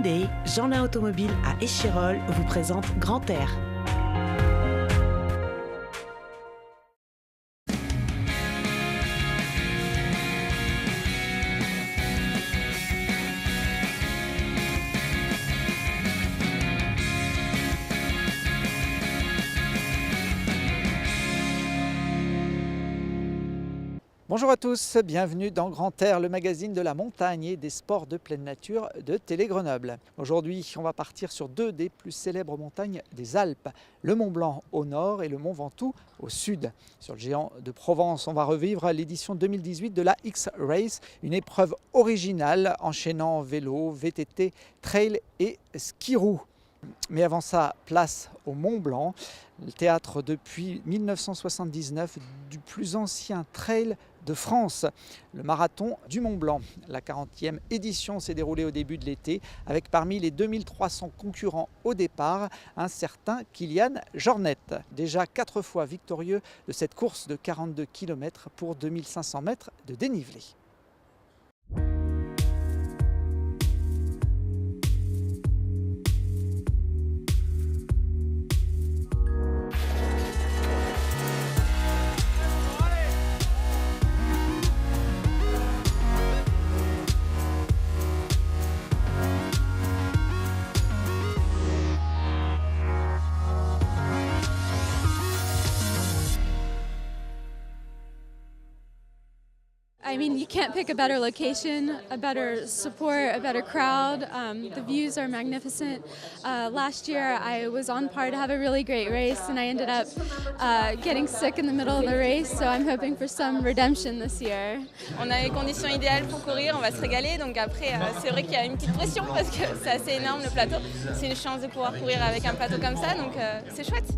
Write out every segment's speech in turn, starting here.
Hyundai, Jeanlin Automobile à Échirolles vous présente Grand Air. Bonjour à tous, bienvenue dans Grand Air, le magazine de la montagne et des sports de pleine nature de Télé Grenoble. Aujourd'hui, on va partir sur deux des plus célèbres montagnes des Alpes, le Mont Blanc au nord et le Mont Ventoux au sud. Sur le géant de Provence, on va revivre l'édition 2018 de la X-Race, une épreuve originale enchaînant vélo, VTT, trail et ski-roue. Mais avant ça, place au Mont Blanc, le théâtre depuis 1979 du plus ancien trail de France, le marathon du Mont Blanc. La 40e édition s'est déroulée au début de l'été avec parmi les 2300 concurrents au départ, un certain Kilian Jornet, déjà 4 fois victorieux de cette course de 42 km pour 2500 mètres de dénivelé. I mean, you can't pick a better location, a better support, a better crowd. The views are magnificent. Last year I was on par to have a really great race and I ended up getting sick in the middle of the race, so I'm hoping for some redemption this year. On a les conditions idéales pour courir, on va se régaler, donc après c'est vrai qu'il y a une petite pression parce que c'est assez énorme le plateau. C'est une chance de pouvoir courir avec un plateau comme ça, donc c'est chouette.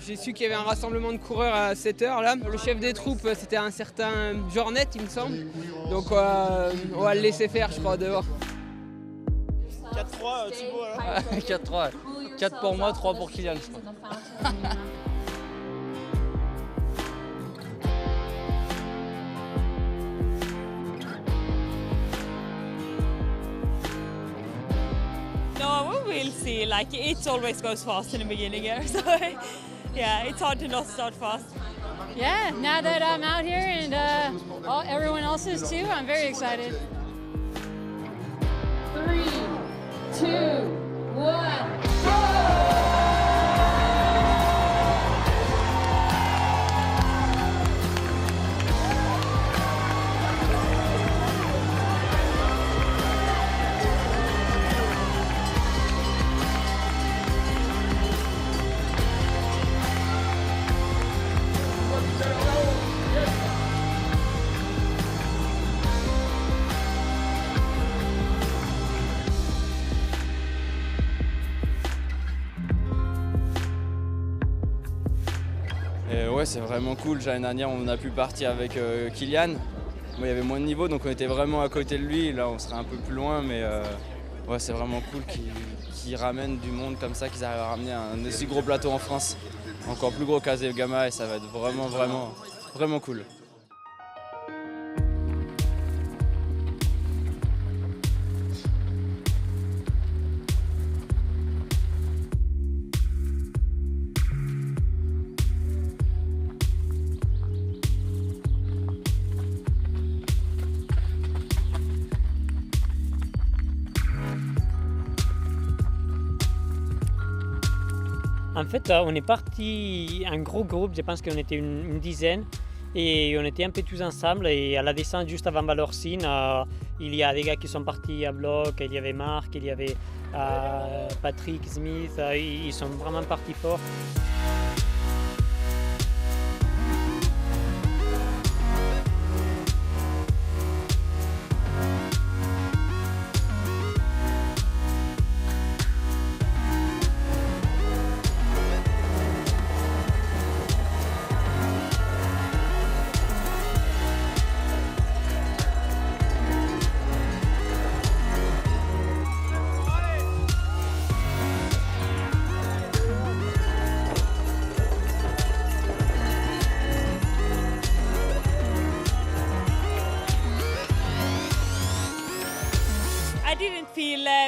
J'ai su qu'il y avait un rassemblement de coureurs à 7h là. Le chef des troupes, c'était un certain Jornet, il me semble. Donc on va le laisser faire, je crois, dehors. 4-3, Thibaut alors. 4-3. 4 pour moi, 3 pour Kilian, je crois. No, we'll see. Like it always goes fast in the beginning here, so yeah, it's hard to not start fast. Yeah, now that I'm out here and everyone else is too, I'm very excited. 3, 2, 1. Ouais, c'est vraiment cool. L'année dernière, on a pu partir avec Kilian. Moi, il y avait moins de niveau, donc on était vraiment à côté de lui. Là, on serait un peu plus loin, mais ouais, c'est vraiment cool qu'ils ramènent du monde comme ça, qu'ils arrivent à ramener un aussi gros plateau en France. Encore plus gros qu'Azegama, et ça va être vraiment cool. En fait, on est parti un gros groupe, je pense qu'on était une dizaine, et on était un peu tous ensemble. Et à la descente, juste avant Valorcine, il y a des gars qui sont partis à bloc, il y avait Marc, il y avait Patrick Smith, ils sont vraiment partis fort.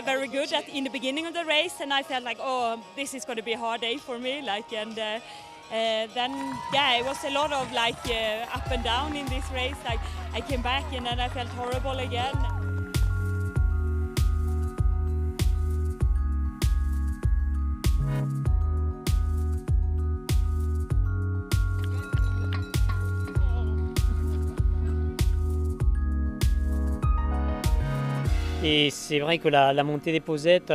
very good in the beginning of the race, and I felt like, oh, this is going to be a hard day for me. Then it was a lot of up and down in this race. Like I came back and then I felt horrible again. Et c'est vrai que la montée des Posettes,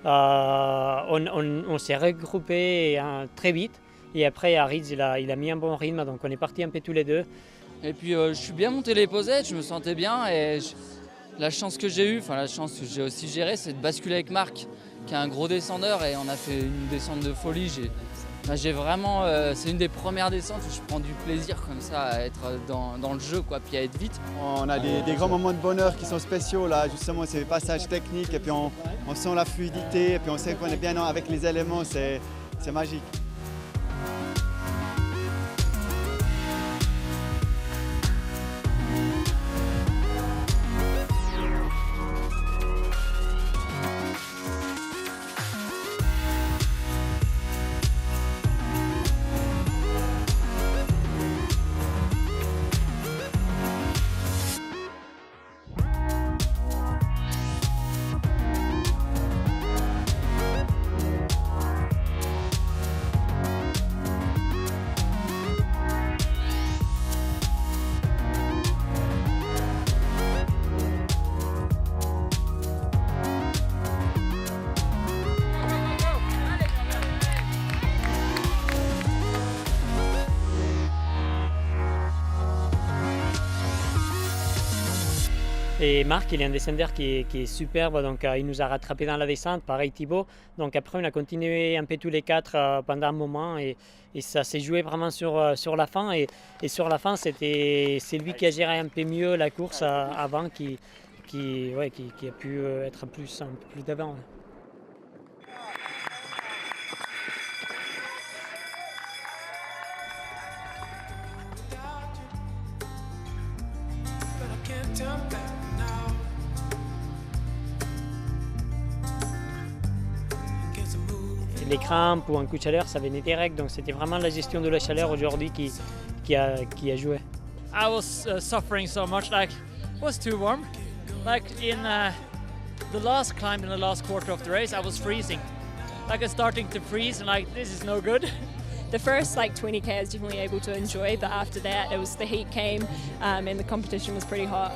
on s'est regroupés très vite. Et après, Aritz, il a mis un bon rythme, donc on est partis un peu tous les deux. Et puis je suis bien monté les Posettes, je me sentais bien. Et la chance que j'ai eue, la chance que j'ai aussi gérée, c'est de basculer avec Marc, qui est un gros descendeur. Et on a fait une descente de folie. J'ai vraiment, c'est une des premières descentes où je prends du plaisir comme ça à être dans le jeu, puis à être vite. On a des grands moments de bonheur qui sont spéciaux là, justement c'est les passages techniques et puis on sent la fluidité et puis on sait qu'on est bien avec les éléments, c'est magique. Et Marc, il est un descendeur qui est superbe, donc il nous a rattrapés dans la descente, pareil Thibaut. Donc après, on a continué un peu tous les quatre pendant un moment et ça s'est joué vraiment sur la fin. Et sur la fin, c'est lui qui a géré un peu mieux la course avant, qui a pu être un peu plus d'avant. Les crampes ou un coup de chaleur, ça venait direct, donc c'était vraiment la gestion de la chaleur aujourd'hui qui a joué. I was suffering so much, it was too warm. In the last climb in the last quarter of the race, I was freezing. I was starting to freeze and this is no good. The first 20K I was definitely able to enjoy, but after that the heat came and the competition was pretty hot.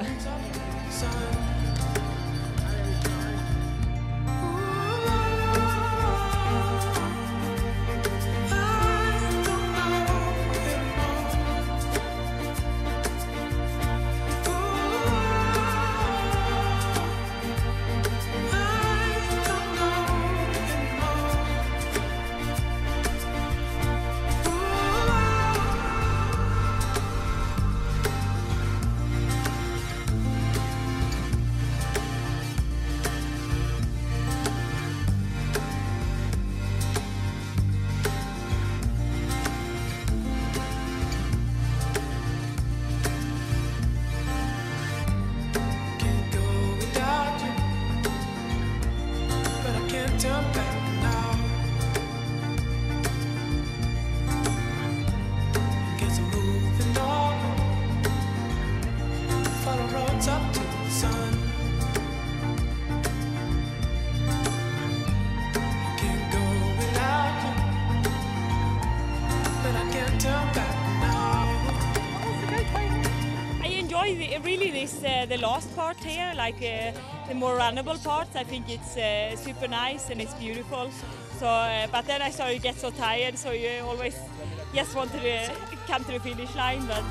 The last part here, the more runnable parts, I think it's super nice and it's beautiful. So, but then I saw you get so tired, so you always just want to come to the finish line. But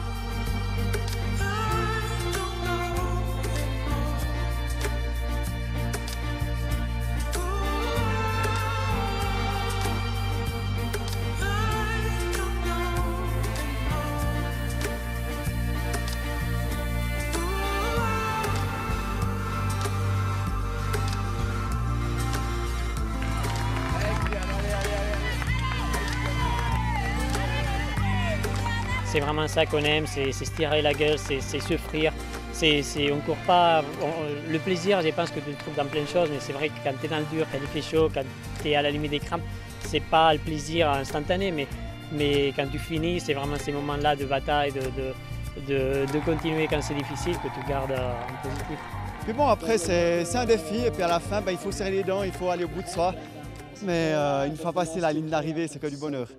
c'est vraiment ça qu'on aime, c'est se tirer la gueule, c'est souffrir, on court pas. Le plaisir, je pense que tu le trouves dans plein de choses, mais c'est vrai que quand tu es dans le dur, quand il fait chaud, quand tu es à la limite des crampes, c'est pas le plaisir instantané, mais quand tu finis, c'est vraiment ces moments-là de bataille, de continuer quand c'est difficile, que tu gardes en positif. Puis bon, après, c'est un défi, et puis à la fin, il faut serrer les dents, il faut aller au bout de soi. Mais une fois passé la ligne d'arrivée, c'est que du bonheur.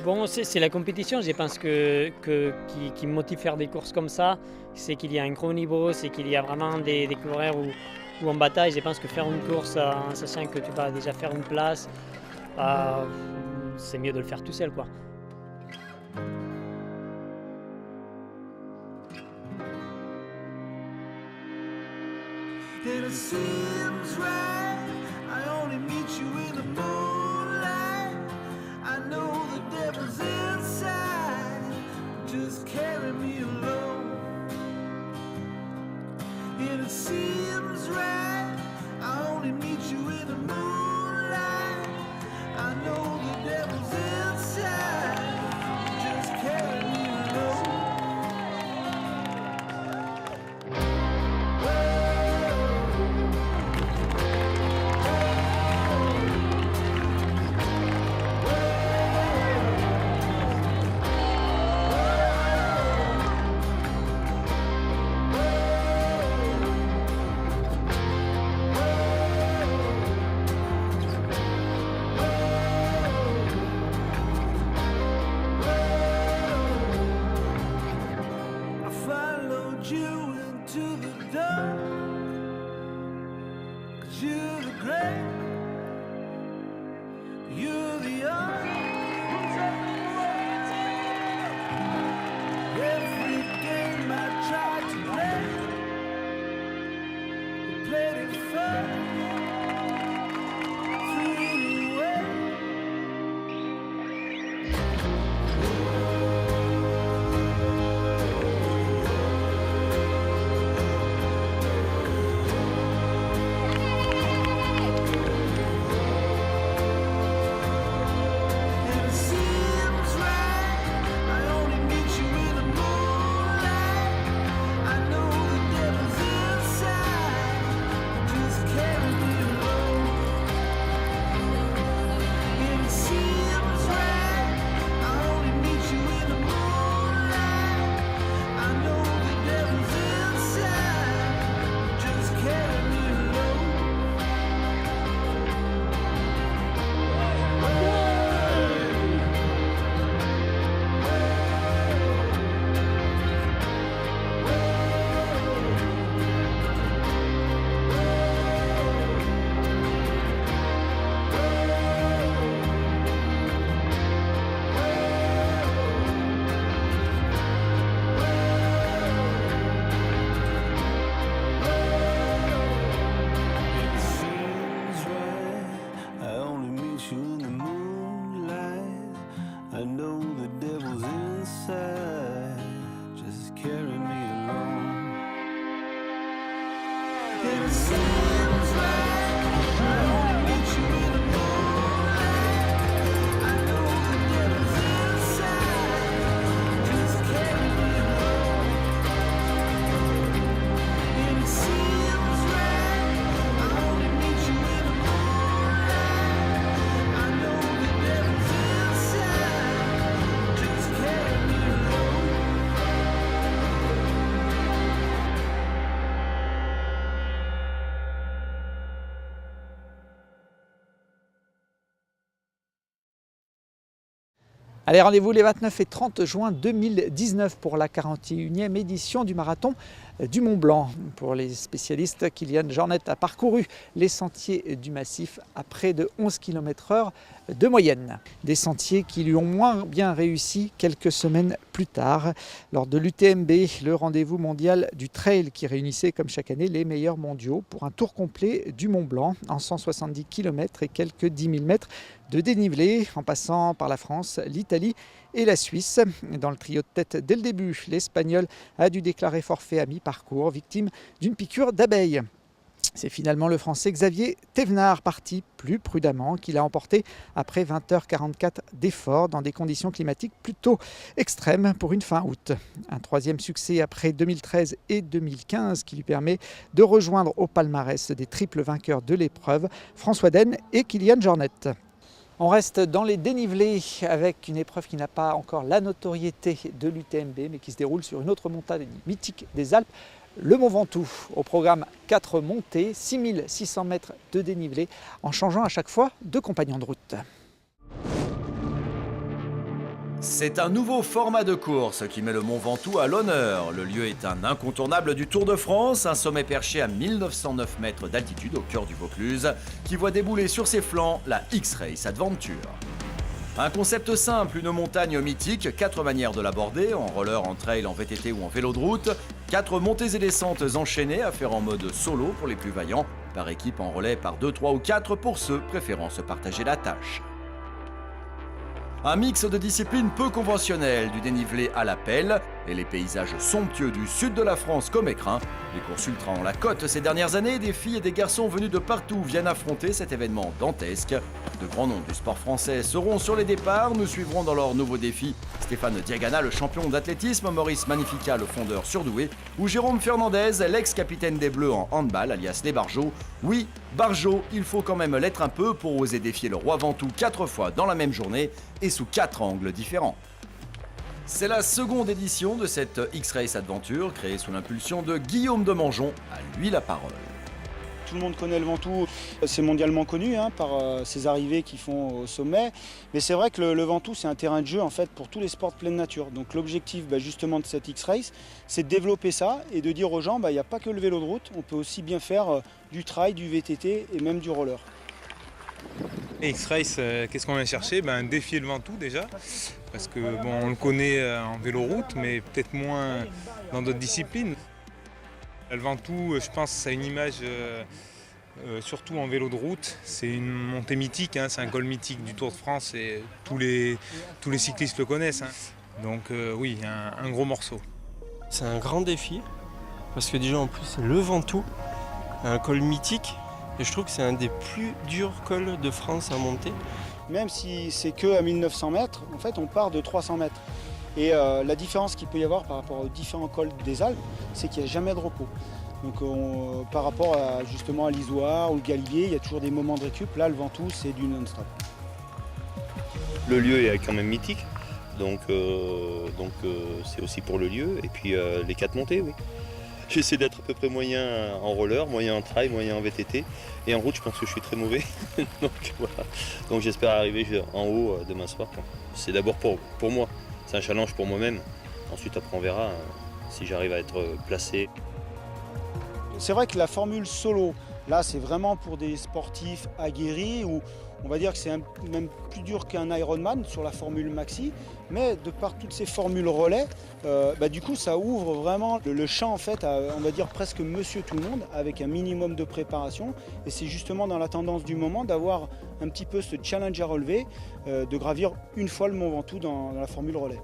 Bon, c'est la compétition, je pense qui me motive à faire des courses comme ça, c'est qu'il y a un gros niveau, c'est qu'il y a vraiment des coureurs où en bataille. Je pense que faire une course en sachant que tu vas déjà faire une place, c'est mieux de le faire tout seul, quoi. And it seems right, I only meet you in the moonlight. I know the devil's inside, just carry me alone. And it seems right, I only meet you in the moonlight. I know the devil's inside, just carry me alone. Allez, rendez-vous les 29 et 30 juin 2019 pour la 41e édition du marathon du Mont Blanc. Pour les spécialistes, Kylian Jornet a parcouru les sentiers du massif à près de 11 km/h de moyenne. Des sentiers qui lui ont moins bien réussi quelques semaines plus tard lors de l'UTMB, le rendez-vous mondial du trail qui réunissait comme chaque année les meilleurs mondiaux pour un tour complet du Mont Blanc en 170 km et quelques 10 000 mètres de dénivelé en passant par la France, l'Italie et la Suisse. Dans le trio de tête dès le début, l'Espagnol a dû déclarer forfait à mi-parcours, victime d'une piqûre d'abeille. C'est finalement le Français Xavier Thévenard parti plus prudemment qui l'a emporté après 20h44 d'efforts dans des conditions climatiques plutôt extrêmes pour une fin août. Un troisième succès après 2013 et 2015 qui lui permet de rejoindre au palmarès des triples vainqueurs de l'épreuve, François Den et Kilian Jornet. On reste dans les dénivelés avec une épreuve qui n'a pas encore la notoriété de l'UTMB mais qui se déroule sur une autre montagne mythique des Alpes, le Mont Ventoux. Au programme 4 montées, 6600 mètres de dénivelé en changeant à chaque fois de compagnon de route. C'est un nouveau format de course qui met le Mont Ventoux à l'honneur. Le lieu est un incontournable du Tour de France, un sommet perché à 1909 mètres d'altitude au cœur du Vaucluse, qui voit débouler sur ses flancs la X-Race Adventure. Un concept simple, une montagne mythique, 4 manières de l'aborder, en roller, en trail, en VTT ou en vélo de route, 4 montées et descentes enchaînées à faire en mode solo pour les plus vaillants, par équipe en relais par 2, 3 ou 4 pour ceux préférant se partager la tâche. Un mix de disciplines peu conventionnelles, du dénivelé à la pelle et les paysages somptueux du sud de la France comme écrin. Les courses ultra ont la cote ces dernières années, des filles et des garçons venus de partout viennent affronter cet événement dantesque. De grands noms du sport français seront sur les départs, nous suivrons dans leur nouveau défi Stéphane Diagana, le champion d'athlétisme, Maurice Magnifica, le fondeur surdoué, ou Jérôme Fernandez, l'ex-capitaine des Bleus en handball, alias les Barjots. Oui, Barjots, il faut quand même l'être un peu pour oser défier le roi Ventoux 4 fois dans la même journée et sous 4 angles différents. C'est la seconde édition de cette X-Race Adventure, créée sous l'impulsion de Guillaume de Mangeon. À lui la parole. Tout le monde connaît le Ventoux, c'est mondialement connu par ses arrivées qui font au sommet. Mais c'est vrai que le Ventoux, c'est un terrain de jeu en fait, pour tous les sports de pleine nature. Donc l'objectif justement de cette X-Race, c'est de développer ça et de dire aux gens, il n'y a pas que le vélo de route, on peut aussi bien faire du trail, du VTT et même du roller. X-Race, qu'est-ce qu'on vient chercher? Défier le Ventoux déjà, parce que on le connaît en vélo-route, mais peut-être moins dans d'autres disciplines. Le Ventoux, je pense, ça a une image, surtout en vélo de route. C'est une montée mythique, c'est un col mythique du Tour de France et tous les cyclistes le connaissent. Donc oui, un gros morceau. C'est un grand défi, parce que déjà en plus c'est le Ventoux, un col mythique. Et je trouve que c'est un des plus durs cols de France à monter. Même si c'est que à 1900 mètres, en fait on part de 300 mètres. Et la différence qu'il peut y avoir par rapport aux différents cols des Alpes, c'est qu'il n'y a jamais de repos. Donc par rapport justement à l'Isoire ou le Galibier, il y a toujours des moments de récup. Là le Ventoux c'est du non-stop. Le lieu est quand même mythique, donc c'est aussi pour le lieu. Et puis les 4 montées, oui. J'essaie d'être à peu près moyen en roller, moyen en trail, moyen en VTT. Et en route, je pense que je suis très mauvais. Donc voilà. Donc j'espère arriver en haut demain soir. C'est d'abord pour moi. C'est un challenge pour moi-même. Ensuite, après, on verra si j'arrive à être placé. C'est vrai que la formule solo, là, c'est vraiment pour des sportifs aguerris où on va dire que c'est même plus dur qu'un Ironman sur la formule maxi, mais de par toutes ces formules relais, du coup ça ouvre vraiment le champ en fait à, on va dire presque monsieur tout le monde avec un minimum de préparation, et c'est justement dans la tendance du moment d'avoir un petit peu ce challenge à relever, de gravir une fois le Mont Ventoux dans la formule relais.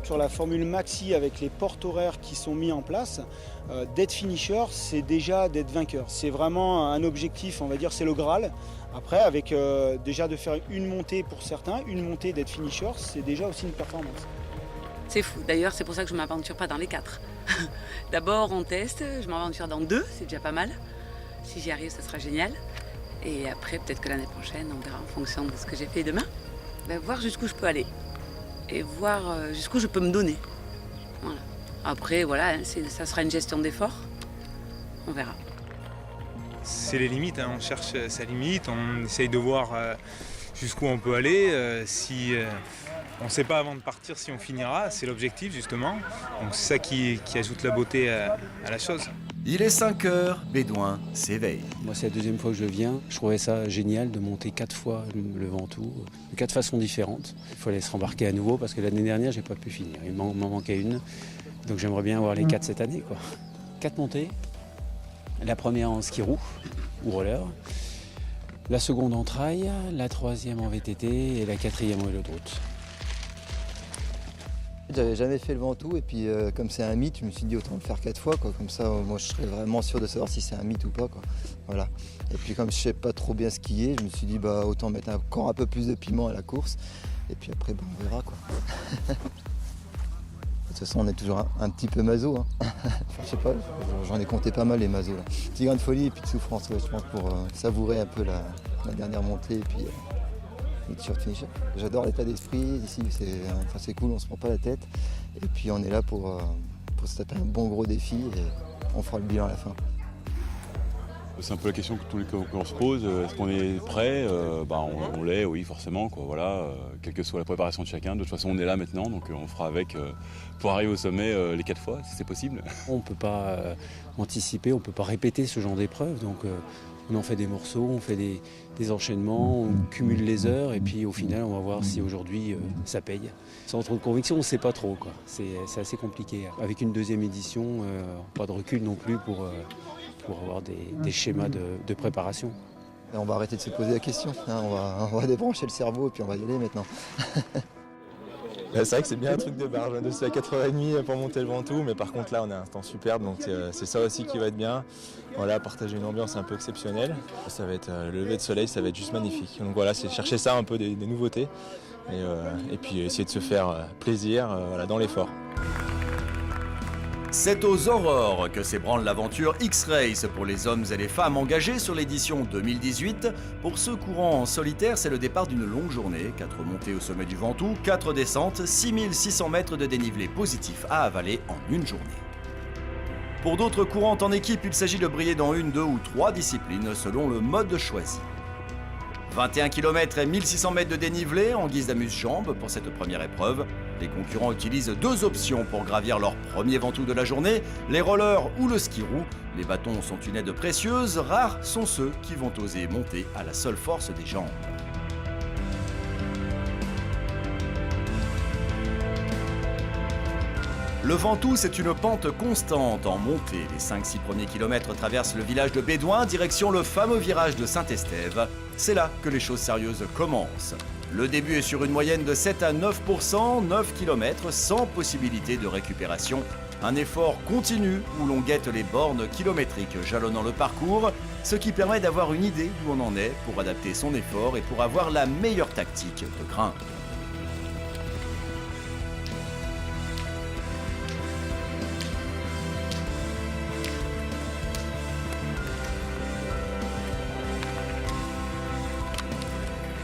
Sur la formule maxi avec les portes horaires qui sont mis en place, d'être finisher, c'est déjà d'être vainqueur. C'est vraiment un objectif, on va dire, c'est le Graal. Après, avec déjà de faire une montée pour certains, une montée d'être finisher, c'est déjà aussi une performance. C'est fou, d'ailleurs c'est pour ça que je ne m'aventure pas dans les 4. D'abord on teste, je m'aventure dans 2, c'est déjà pas mal. Si j'y arrive, ça sera génial. Et après, peut-être que l'année prochaine, on verra en fonction de ce que j'ai fait demain. Voir jusqu'où je peux aller. Et voir jusqu'où je peux me donner. Voilà. Après, voilà, ça sera une gestion d'effort. On verra. C'est les limites, on cherche sa limite, on essaye de voir jusqu'où on peut aller. Si on ne sait pas avant de partir si on finira, c'est l'objectif justement. Donc c'est ça qui ajoute la beauté à la chose. Il est 5 heures, Bédouin s'éveille. Moi, c'est la deuxième fois que je viens. Je trouvais ça génial de monter 4 fois le Ventoux, de 4 façons différentes. Il fallait se rembarquer à nouveau parce que l'année dernière, j'ai pas pu finir. Il m'en manquait une. Donc j'aimerais bien avoir les 4 cette année, 4 montées. La première en ski roue ou roller. La seconde en trail, la troisième en VTT et la quatrième en vélo de route. J'avais jamais fait le Ventoux et puis comme c'est un mythe, je me suis dit autant le faire 4 fois, quoi. Comme ça moi je serais vraiment sûr de savoir si c'est un mythe ou pas, quoi. Voilà. Et puis comme je sais pas trop bien skier, je me suis dit bah autant mettre encore un peu plus de piment à la course et puis après bah, on verra, quoi. De toute façon on est toujours un petit peu maso, hein. Enfin, je sais pas, j'en ai compté pas mal les masos là. Petit grain de folie et puis de souffrance, ouais, je pense, pour savourer un peu la dernière montée et puis short finisher. J'adore l'état d'esprit ici, c'est cool, on se prend pas la tête. Et puis on est là pour se taper un bon gros défi et on fera le bilan à la fin. C'est un peu la question qu'on se pose, est-ce qu'on est prêt? On l'est, oui forcément, quoi, voilà, quelle que soit la préparation de chacun. De toute façon on est là maintenant, donc on fera avec pour arriver au sommet les 4 fois, si c'est possible. On ne peut pas anticiper, on ne peut pas répéter ce genre d'épreuve, donc on en fait des morceaux, on fait des enchaînements, on cumule les heures et puis au final on va voir si aujourd'hui ça paye. Sans trop de conviction, on ne sait pas trop, quoi. C'est assez compliqué. Avec une deuxième édition, pas de recul non plus pour avoir des schémas de préparation. Et on va arrêter de se poser la question, hein, on va débrancher le cerveau et puis on va y aller maintenant. C'est vrai que c'est bien un truc de barge, de se à 4h30 pour monter le Ventoux, mais par contre là on a un temps superbe, donc c'est ça aussi qui va être bien. Voilà, partager une ambiance un peu exceptionnelle. Ça va être le lever de soleil, ça va être juste magnifique. Donc voilà, c'est chercher ça un peu des nouveautés et puis essayer de se faire plaisir voilà, dans l'effort. C'est aux aurores que s'ébranle l'aventure X-Race pour les hommes et les femmes engagés sur l'édition 2018. Pour ceux courant en solitaire, c'est le départ d'une longue journée. 4 montées au sommet du Ventoux, 4 descentes, 6600 mètres de dénivelé positif à avaler en une journée. Pour d'autres courantes en équipe, il s'agit de briller dans 1, 2 ou 3 disciplines selon le mode choisi. 21 km et 1600 mètres de dénivelé en guise d'amuse-jambes pour cette première épreuve. Les concurrents utilisent 2 options pour gravir leur premier Ventoux de la journée, les rollers ou le ski roue. Les bâtons sont une aide précieuse, rares sont ceux qui vont oser monter à la seule force des jambes. Le Ventoux, c'est une pente constante en montée. Les 5-6 premiers kilomètres traversent le village de Bédouin, direction le fameux virage de Saint-Estève. C'est là que les choses sérieuses commencent. Le début est sur une moyenne de 7 à 9%, 9 km sans possibilité de récupération. Un effort continu où l'on guette les bornes kilométriques jalonnant le parcours, ce qui permet d'avoir une idée d'où on en est pour adapter son effort et pour avoir la meilleure tactique de grimpe.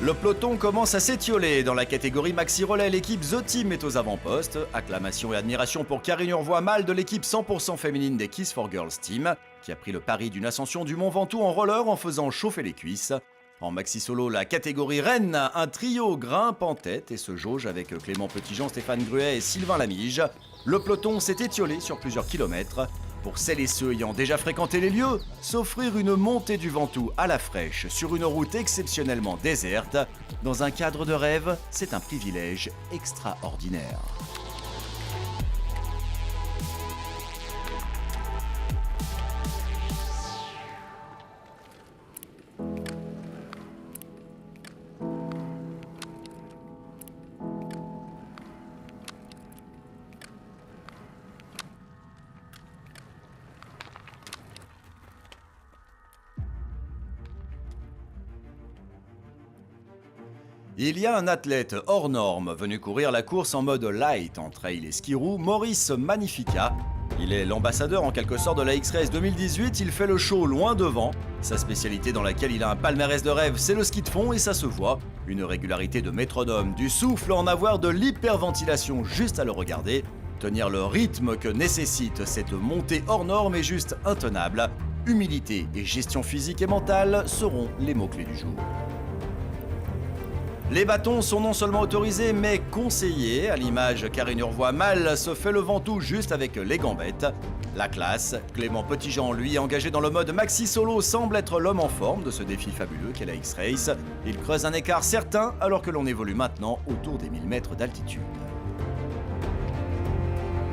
Le peloton commence à s'étioler. Dans la catégorie Maxi Relais, l'équipe The Team est aux avant-postes. Acclamation et admiration pour Karine Urvois-Mal de l'équipe 100% féminine des Kiss for Girls Team, qui a pris le pari d'une ascension du Mont Ventoux en roller en faisant chauffer les cuisses. En maxi solo, la catégorie Rennes, un trio grimpe en tête et se jauge avec Clément Petitjean, Stéphane Gruet et Sylvain Lamige. Le peloton s'est étiolé sur plusieurs kilomètres. Pour celles et ceux ayant déjà fréquenté les lieux, s'offrir une montée du Ventoux à la fraîche sur une route exceptionnellement déserte, dans un cadre de rêve, c'est un privilège extraordinaire. Il y a un athlète hors norme venu courir la course en mode light en trail et ski roue, Maurice Magnifica. Il est l'ambassadeur en quelque sorte de la X-Race 2018, il fait le show loin devant. Sa spécialité dans laquelle il a un palmarès de rêve, c'est le ski de fond et ça se voit. Une régularité de métronome, du souffle, en avoir de l'hyperventilation juste à le regarder. Tenir le rythme que nécessite cette montée hors norme est juste intenable. Humilité et gestion physique et mentale seront les mots-clés du jour. Les bâtons sont non seulement autorisés, mais conseillés. À l'image, Karine Urvois-Mal se fait le Ventoux juste avec les gambettes. La classe, Clément Petitjean, lui, engagé dans le mode maxi solo, semble être l'homme en forme de ce défi fabuleux qu'est la X-Race. Il creuse un écart certain alors que l'on évolue maintenant autour des 1000 mètres d'altitude.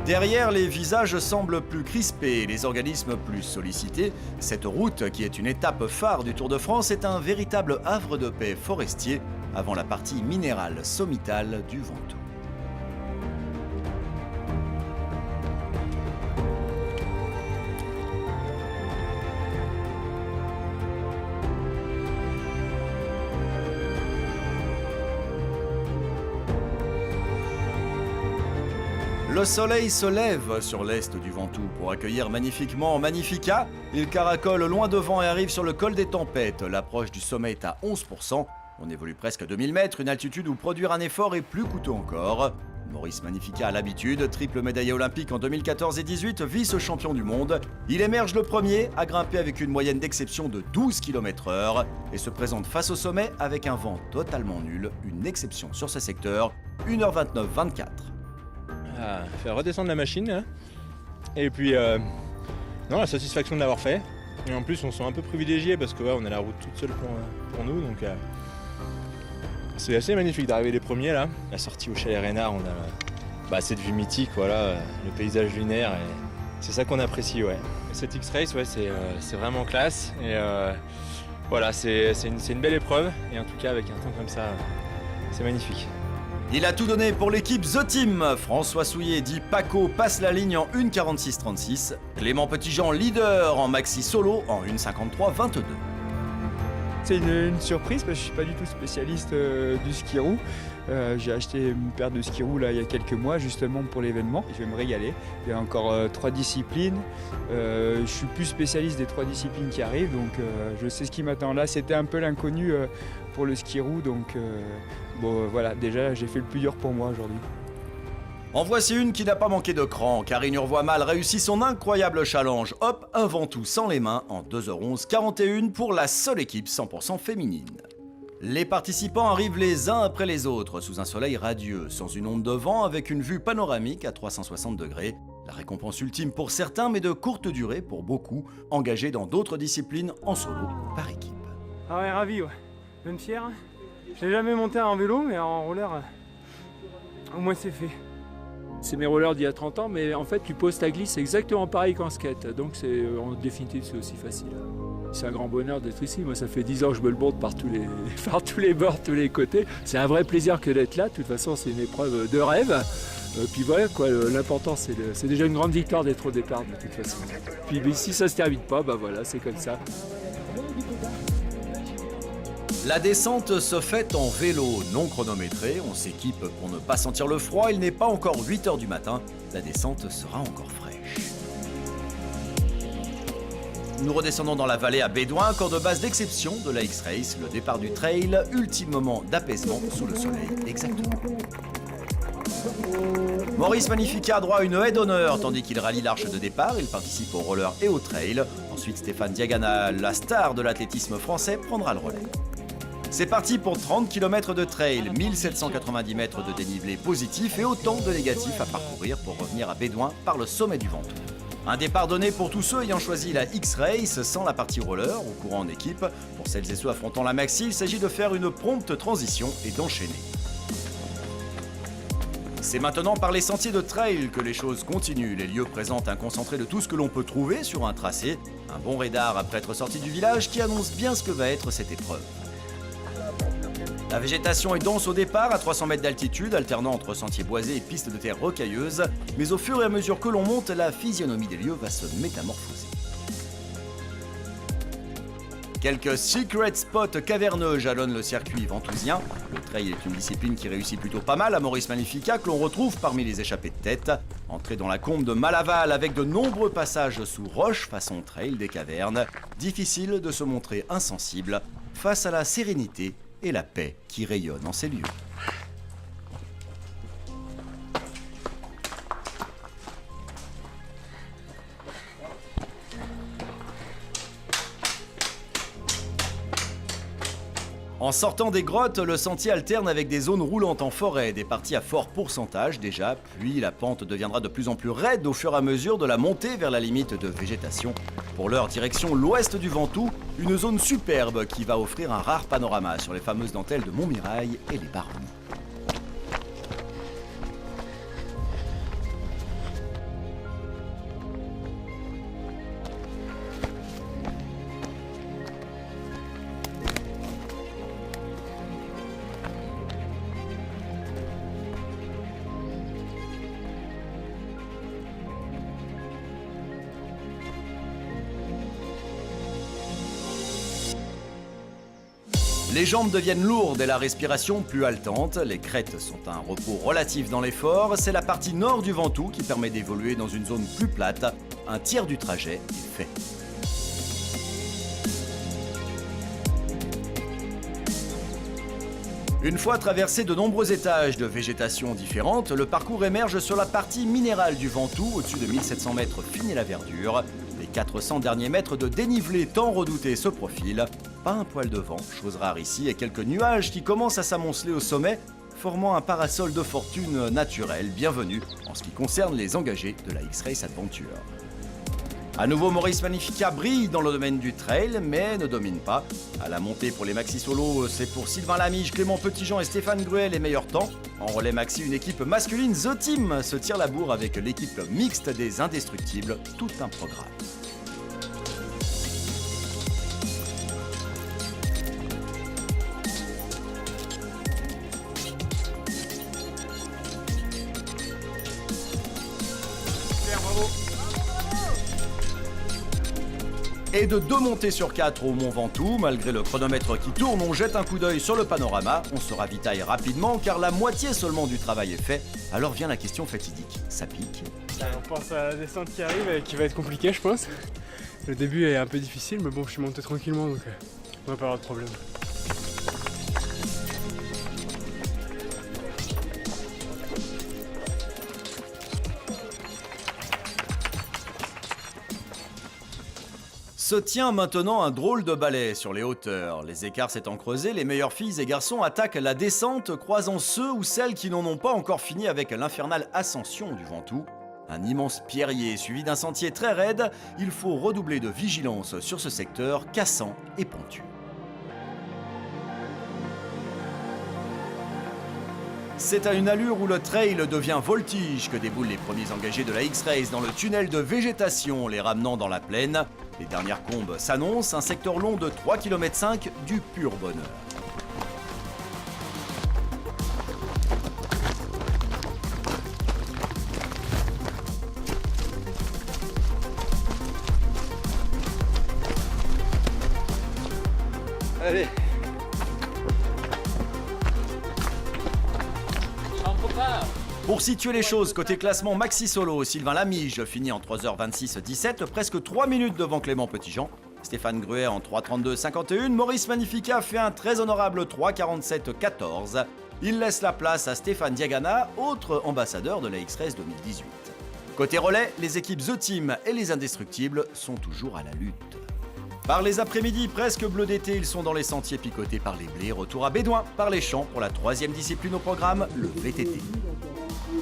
Derrière, les visages semblent plus crispés et les organismes plus sollicités. Cette route, qui est une étape phare du Tour de France, est un véritable havre de paix forestier avant la partie minérale sommitale du Ventoux. Le soleil se lève sur l'est du Ventoux pour accueillir magnifiquement Magnifica. Il caracole loin devant et arrive sur le col des Tempêtes. L'approche du sommet est à 11%. On évolue presque 2000 mètres, une altitude où produire un effort est plus coûteux encore. Maurice Magnifica a l'habitude, triple médaillé olympique en 2014 et 2018, vice-champion du monde. Il émerge le premier à grimper avec une moyenne d'exception de 12 km/h et se présente face au sommet avec un vent totalement nul, une exception sur ce secteur, 1h29-24. Faire redescendre la machine hein. Et puis non, la satisfaction de l'avoir fait, et en plus on se sent un peu privilégié parce que on a la route toute seule pour nous, donc c'est assez magnifique d'arriver les premiers là. La sortie au chalet Reynard, on a cette vue mythique, voilà, le paysage lunaire, et c'est ça qu'on apprécie, ouais. Cette X-Race, ouais, c'est vraiment classe, et voilà, c'est une belle épreuve, et en tout cas avec un temps comme ça, c'est magnifique. Il a tout donné pour l'équipe The Team. François Souillet dit Paco passe la ligne en 1:46.36. Clément Petitjean leader en maxi solo en 1:53.22. C'est une surprise parce que je suis pas du tout spécialiste du ski roue. J'ai acheté une paire de ski roue là, il y a quelques mois justement pour l'événement. Je vais me régaler. Il y a encore 3 disciplines. Je suis plus spécialiste des 3 disciplines qui arrivent, donc je sais ce qui m'attend là. C'était un peu l'inconnu pour le ski roue, donc bon voilà, déjà j'ai fait le plus dur pour moi aujourd'hui. En voici une qui n'a pas manqué de cran. Karine Urvois-Mal réussit son incroyable challenge. Hop, un Ventoux sans les mains en 2h11.41 pour la seule équipe 100% féminine. Les participants arrivent les uns après les autres sous un soleil radieux, sans une onde de vent, avec une vue panoramique à 360 degrés. La récompense ultime pour certains, mais de courte durée pour beaucoup, engagés dans d'autres disciplines en solo par équipe. Ah ouais, ravi, ouais. Même fier. Je n'ai jamais monté en vélo, mais en roller, au moins c'est fait. C'est mes rollers d'il y a 30 ans, mais en fait tu poses ta glisse exactement pareil qu'en skate, donc en définitive c'est aussi facile. C'est un grand bonheur d'être ici, moi ça fait 10 ans que je me le monte par tous les bords, tous les côtés. C'est un vrai plaisir que d'être là, de toute façon c'est une épreuve de rêve. Puis voilà quoi, l'important c'est déjà une grande victoire d'être au départ de toute façon. Puis si ça se termine pas, bah voilà, c'est comme ça. La descente se fait en vélo non chronométré, on s'équipe pour ne pas sentir le froid, il n'est pas encore 8h du matin, la descente sera encore fraîche. Nous redescendons dans la vallée à Bédouin, corps de base d'exception de la X-Race, le départ du trail, ultime moment d'apaisement sous le soleil, exactement. Maurice Magnifica a droit à une haie d'honneur tandis qu'il rallie l'arche de départ, il participe au roller et au trail. Ensuite Stéphane Diagana, la star de l'athlétisme français, prendra le relais. C'est parti pour 30 km de trail, 1790 mètres de dénivelé positif et autant de négatifs à parcourir pour revenir à Bédouin par le sommet du Ventoux. Un départ donné pour tous ceux ayant choisi la X-Race sans la partie roller ou courant en équipe. Pour celles et ceux affrontant la maxi, il s'agit de faire une prompte transition et d'enchaîner. C'est maintenant par les sentiers de trail que les choses continuent. Les lieux présentent un concentré de tout ce que l'on peut trouver sur un tracé. Un bon radar après être sorti du village qui annonce bien ce que va être cette épreuve. La végétation est dense au départ, à 300 mètres d'altitude, alternant entre sentiers boisés et pistes de terre rocailleuses. Mais au fur et à mesure que l'on monte, la physionomie des lieux va se métamorphoser. Quelques secret spots caverneux jalonnent le circuit ventousien. Le trail est une discipline qui réussit plutôt pas mal à Maurice Magnifica, que l'on retrouve parmi les échappées de tête. Entrée dans la combe de Malaval avec de nombreux passages sous roches façon trail des cavernes, difficile de se montrer insensible face à la sérénité et la paix qui rayonne en ces lieux. En sortant des grottes, le sentier alterne avec des zones roulantes en forêt, des parties à fort pourcentage déjà, puis la pente deviendra de plus en plus raide au fur et à mesure de la montée vers la limite de végétation. Pour leur direction l'ouest du Ventoux, une zone superbe qui va offrir un rare panorama sur les fameuses dentelles de Montmirail et les Baronnies. Les jambes deviennent lourdes et la respiration plus haletante. Les crêtes sont un repos relatif dans l'effort. C'est la partie nord du Ventoux qui permet d'évoluer dans une zone plus plate. Un tiers du trajet est fait. Une fois traversé de nombreux étages de végétation différentes, le parcours émerge sur la partie minérale du Ventoux. Au-dessus de 1700 mètres finit la verdure. Les 400 derniers mètres de dénivelé tant redoutés se profilent. Pas un poil de vent, chose rare ici, et quelques nuages qui commencent à s'amonceler au sommet, formant un parasol de fortune naturel bienvenu en ce qui concerne les engagés de la X-Race Adventure. À nouveau, Maurice Magnifica brille dans le domaine du trail, mais ne domine pas. À la montée pour les maxi solos, c'est pour Sylvain Lamige, Clément Petitjean et Stéphane Gruet les meilleurs temps. En relais maxi, une équipe masculine, The Team, se tire la bourre avec l'équipe mixte des Indestructibles. Tout un programme. Et de 2 montées sur 4 au Mont Ventoux, malgré le chronomètre qui tourne, on jette un coup d'œil sur le panorama, on se ravitaille rapidement car la moitié seulement du travail est fait. Alors vient la question fatidique, ça pique? On pense à la descente qui arrive et qui va être compliquée je pense. Le début est un peu difficile mais bon je suis monté tranquillement donc on va pas avoir de problème. Se tient maintenant un drôle de balai sur les hauteurs. Les écarts s'étant creusés, les meilleures filles et garçons attaquent la descente, croisant ceux ou celles qui n'en ont pas encore fini avec l'infernale ascension du Ventoux. Un immense pierrier suivi d'un sentier très raide, il faut redoubler de vigilance sur ce secteur cassant et pentu. C'est à une allure où le trail devient voltige que déboulent les premiers engagés de la X-Race dans le tunnel de végétation, les ramenant dans la plaine. Les dernières combes s'annoncent, un secteur long de 3,5 km du pur bonheur. Allez. Pour situer les choses, côté classement maxi solo, Sylvain Lamige finit en 3h26-17, presque 3 minutes devant Clément Petitjean. Stéphane Gruet en 3h32-51, Maurice Magnifica fait un très honorable 3h47-14. Il laisse la place à Stéphane Diagana, autre ambassadeur de la X-Race 2018. Côté relais, les équipes The Team et les Indestructibles sont toujours à la lutte. Par les après-midi presque bleus d'été, ils sont dans les sentiers picotés par les blés. Retour à Bédouin par les champs pour la 3e discipline au programme, le VTT.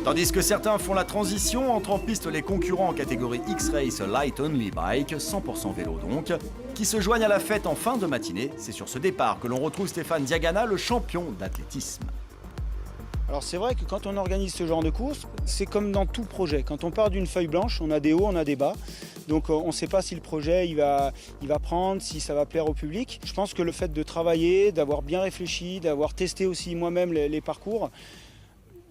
Tandis que certains font la transition, entrent en piste les concurrents en catégorie X-Race Light Only Bike, 100% vélo donc, qui se joignent à la fête en fin de matinée. C'est sur ce départ que l'on retrouve Stéphane Diagana, le champion d'athlétisme. Alors c'est vrai que quand on organise ce genre de course, c'est comme dans tout projet. Quand on part d'une feuille blanche, on a des hauts, on a des bas. Donc on ne sait pas si le projet il va prendre, si ça va plaire au public. Je pense que le fait de travailler, d'avoir bien réfléchi, d'avoir testé aussi moi-même les parcours,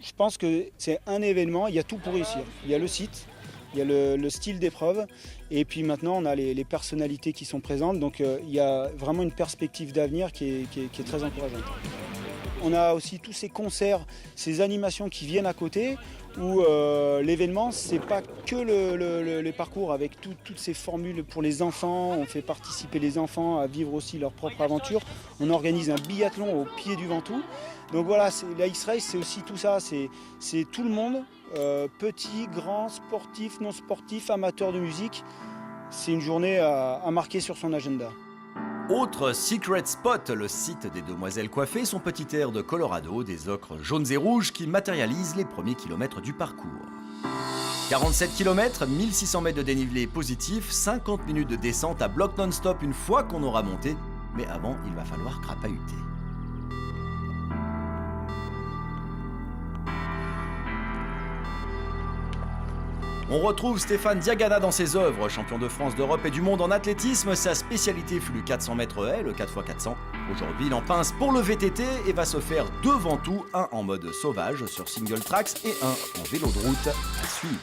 je pense que c'est un événement, il y a tout pour réussir. Il y a le site, il y a le style d'épreuve et puis maintenant on a les personnalités qui sont présentes. Donc il y a vraiment une perspective d'avenir qui est très encourageante. On a aussi tous ces concerts, ces animations qui viennent à côté où l'événement, c'est pas que les parcours avec toutes ces formules pour les enfants. On fait participer les enfants à vivre aussi leur propre aventure. On organise un biathlon au pied du Ventoux. Donc voilà, la X-Race, c'est aussi tout ça. C'est tout le monde, petits, grands, sportifs, non sportifs, amateurs de musique. C'est une journée à marquer sur son agenda. Autre secret spot, le site des Demoiselles Coiffées, son petit air de Colorado, des ocres jaunes et rouges qui matérialisent les premiers kilomètres du parcours. 47 km, 1600 mètres de dénivelé positif, 50 minutes de descente à bloc non-stop une fois qu'on aura monté, mais avant il va falloir crapahuter. On retrouve Stéphane Diagana dans ses œuvres, champion de France, d'Europe et du monde en athlétisme. Sa spécialité fut le 400 mètres haies, le 4x400. Aujourd'hui, il en pince pour le VTT et va se faire 2 Ventouls, un en mode sauvage sur single tracks et un en vélo de route à suivre.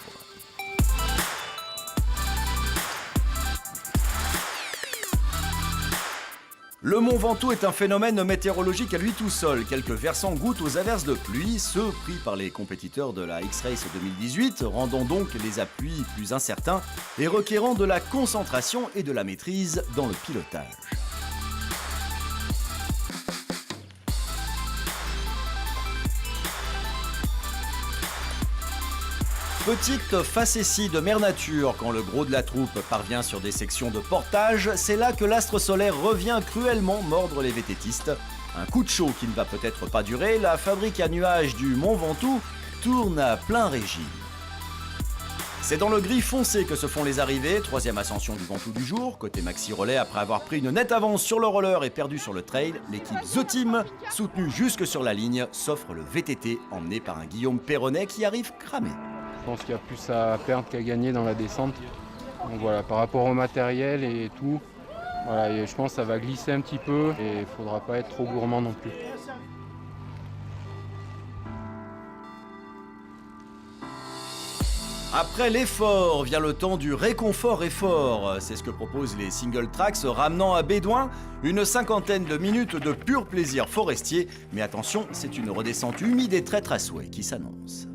Le Mont Ventoux est un phénomène météorologique à lui tout seul. Quelques versants goûtent aux averses de pluie, ceux pris par les compétiteurs de la X-Race 2018, rendant donc les appuis plus incertains et requérant de la concentration et de la maîtrise dans le pilotage. Petite facétie de mère nature, quand le gros de la troupe parvient sur des sections de portage, c'est là que l'astre solaire revient cruellement mordre les vététistes. Un coup de chaud qui ne va peut-être pas durer, la fabrique à nuages du Mont Ventoux tourne à plein régime. C'est dans le gris foncé que se font les arrivées, troisième ascension du Ventoux du jour. Côté maxi relais, après avoir pris une nette avance sur le roller et perdu sur le trail, l'équipe The Team, soutenue jusque sur la ligne, s'offre le VTT emmené par un Guillaume Perronnet qui arrive cramé. Je pense qu'il y a plus à perdre qu'à gagner dans la descente. Donc voilà, par rapport au matériel et tout, voilà, et je pense que ça va glisser un petit peu et il ne faudra pas être trop gourmand non plus. Après l'effort vient le temps du réconfort effort. C'est ce que proposent les single tracks ramenant à Bédouin une cinquantaine de minutes de pur plaisir forestier. Mais attention, c'est une redescente humide et traître à souhait qui s'annonce.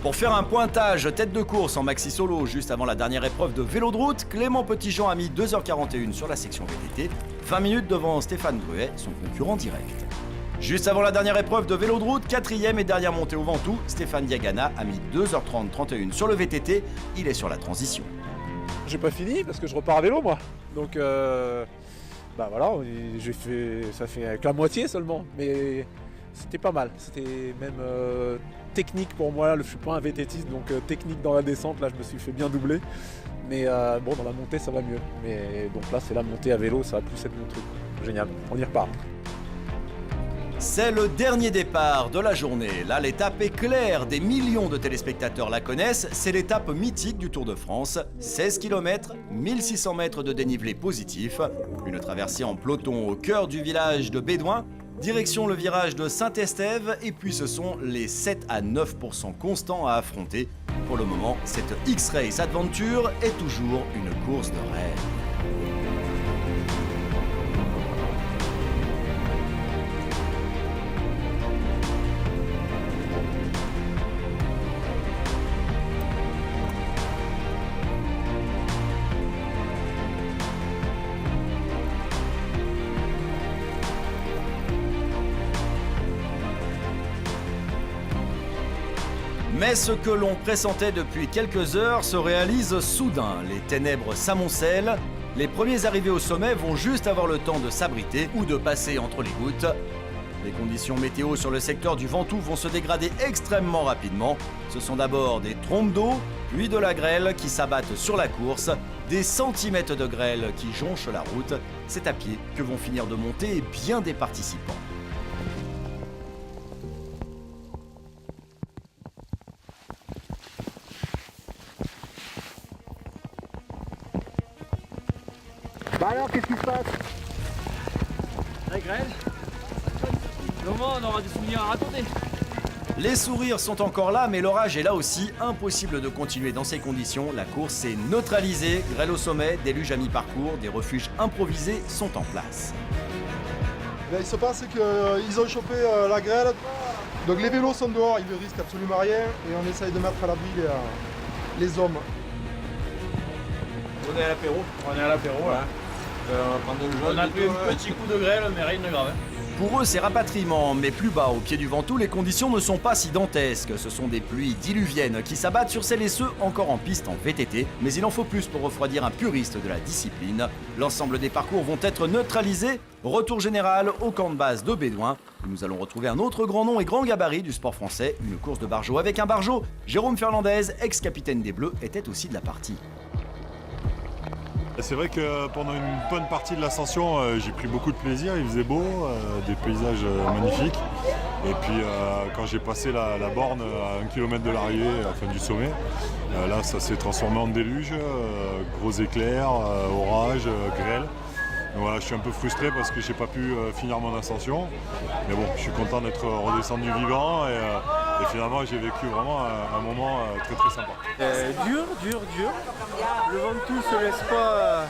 Pour faire un pointage tête de course en maxi solo juste avant la dernière épreuve de vélo de route, Clément Petitjean a mis 2h41 sur la section VTT, 20 minutes devant Stéphane Druet, son concurrent direct. Juste avant la dernière épreuve de vélo de route, quatrième et dernière montée au Ventoux, Stéphane Diagana a mis 2h30-31 sur le VTT, il est sur la transition. J'ai pas fini parce que je repars à vélo moi, donc bah voilà, ça fait que la moitié seulement, mais c'était pas mal, c'était même technique pour moi, je suis pas un VTTiste donc technique dans la descente, là je me suis fait bien doubler, mais bon dans la montée ça va mieux, mais donc là c'est la montée à vélo, ça va plus être mon truc, génial, on y repart. C'est le dernier départ de la journée. Là, l'étape est claire, des millions de téléspectateurs la connaissent. C'est l'étape mythique du Tour de France. 16 km, 1600 mètres de dénivelé positif. Une traversée en peloton au cœur du village de Bédouin. Direction le virage de Saint-Estève. Et puis ce sont les 7 à 9% constants à affronter. Pour le moment, cette X-Race Adventure est toujours une course de rêve. Mais ce que l'on pressentait depuis quelques heures se réalise soudain. Les ténèbres s'amoncellent. Les premiers arrivés au sommet vont juste avoir le temps de s'abriter ou de passer entre les gouttes. Les conditions météo sur le secteur du Ventoux vont se dégrader extrêmement rapidement. Ce sont d'abord des trompes d'eau, puis de la grêle qui s'abattent sur la course, des centimètres de grêle qui jonchent la route. C'est à pied que vont finir de monter bien des participants. Bah alors, qu'est-ce qui se passe? La grêle. Au moins, on aura des souvenirs à raconter. Les sourires sont encore là, mais l'orage est là aussi. Impossible de continuer dans ces conditions. La course est neutralisée. Grêle au sommet, déluge à mi-parcours, des refuges improvisés sont en place. Là, il se passe qu'ils ont chopé la grêle. Donc les vélos sont dehors, ils ne risquent absolument rien. Et on essaye de mettre à l'abri les hommes. On est à l'apéro là. On a pris un petit coup de grêle, mais rien de grave. Pour eux, c'est rapatriement, mais plus bas, au pied du Ventoux, les conditions ne sont pas si dantesques. Ce sont des pluies diluviennes qui s'abattent sur celles et ceux encore en piste en VTT. Mais il en faut plus pour refroidir un puriste de la discipline. L'ensemble des parcours vont être neutralisés. Retour général au camp de base de Bédouin. Nous allons retrouver un autre grand nom et grand gabarit du sport français, une course de bargeot avec un bargeot. Jérôme Fernandez, ex-capitaine des Bleus, était aussi de la partie. C'est vrai que pendant une bonne partie de l'ascension, j'ai pris beaucoup de plaisir, il faisait beau, des paysages magnifiques. Et puis quand j'ai passé la borne à 1 km de l'arrivée, à la fin du sommet, là ça s'est transformé en déluge, gros éclairs, orage, grêle. voilà, je suis un peu frustré parce que j'ai pas pu finir mon ascension. Mais bon, je suis content d'être redescendu vivant et finalement j'ai vécu vraiment un moment très très sympa. Dur. Le Ventoux ne se laisse pas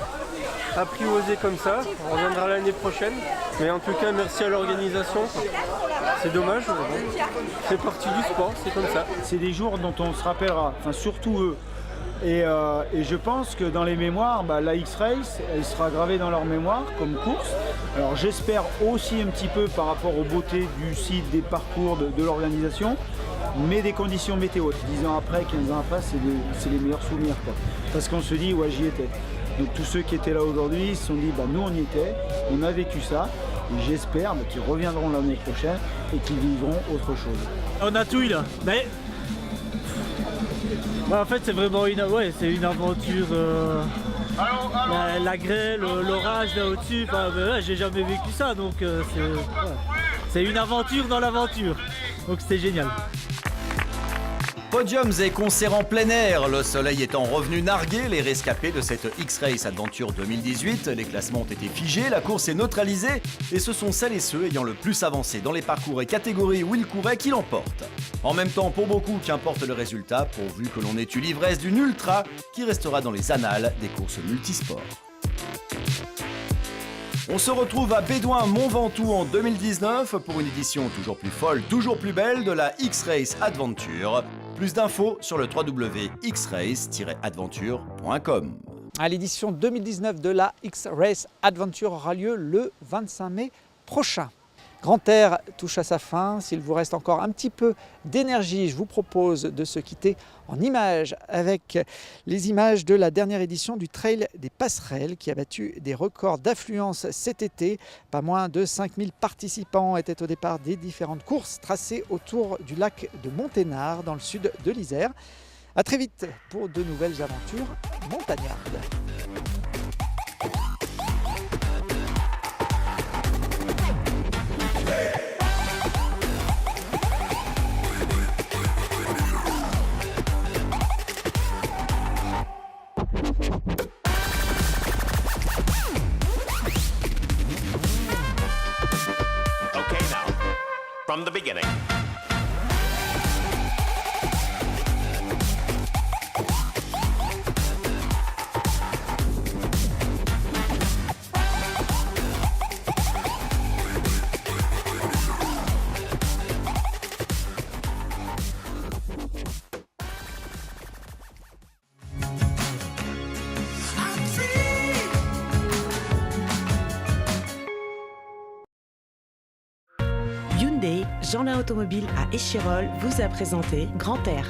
apprivoiser comme ça. On reviendra l'année prochaine. Mais en tout cas, merci à l'organisation. C'est dommage, mais bon, c'est partie du sport, c'est comme ça. C'est des jours dont on se rappellera, enfin surtout eux. Et je pense que dans les mémoires, la X-Race, elle sera gravée dans leur mémoire comme course. Alors j'espère aussi un petit peu par rapport aux beautés du site, des parcours, de l'organisation, mais des conditions météo. 10 ans après, 15 ans après, c'est les meilleurs souvenirs, quoi. Parce qu'on se dit, ouais, j'y étais. Donc tous ceux qui étaient là aujourd'hui, ils se sont dit, nous on y était, on a vécu ça. Et j'espère qu'ils reviendront l'année prochaine et qu'ils vivront autre chose. On a tout eu là, mais en fait c'est vraiment une aventure. La grêle, l'orage là au-dessus, j'ai jamais vécu ça, donc c'est une aventure dans l'aventure. Donc c'était génial. Podiums et concerts en plein air, le soleil étant revenu narguer les rescapés de cette X-Race Adventure 2018. Les classements ont été figés, la course est neutralisée et ce sont celles et ceux ayant le plus avancé dans les parcours et catégories où ils couraient qui l'emportent. En même temps, pour beaucoup, qu'importe le résultat, pourvu que l'on ait eu l'ivresse d'une ultra qui restera dans les annales des courses multisports. On se retrouve à Bédouin-Mont-Ventoux en 2019 pour une édition toujours plus folle, toujours plus belle de la X-Race Adventure. Plus d'infos sur le www.xrace-adventure.com. L'édition 2019 de la X-Race Adventure aura lieu le 25 mai prochain. Grand Air touche à sa fin. S'il vous reste encore un petit peu d'énergie, je vous propose de se quitter en images avec les images de la dernière édition du Trail des Passerelles qui a battu des records d'affluence cet été. Pas moins de 5000 participants étaient au départ des différentes courses tracées autour du lac de Monténard dans le sud de l'Isère. A très vite pour de nouvelles aventures montagnardes. From the beginning. Hyundai, Jeanlin Automobile à Échirolles vous a présenté Grand Air.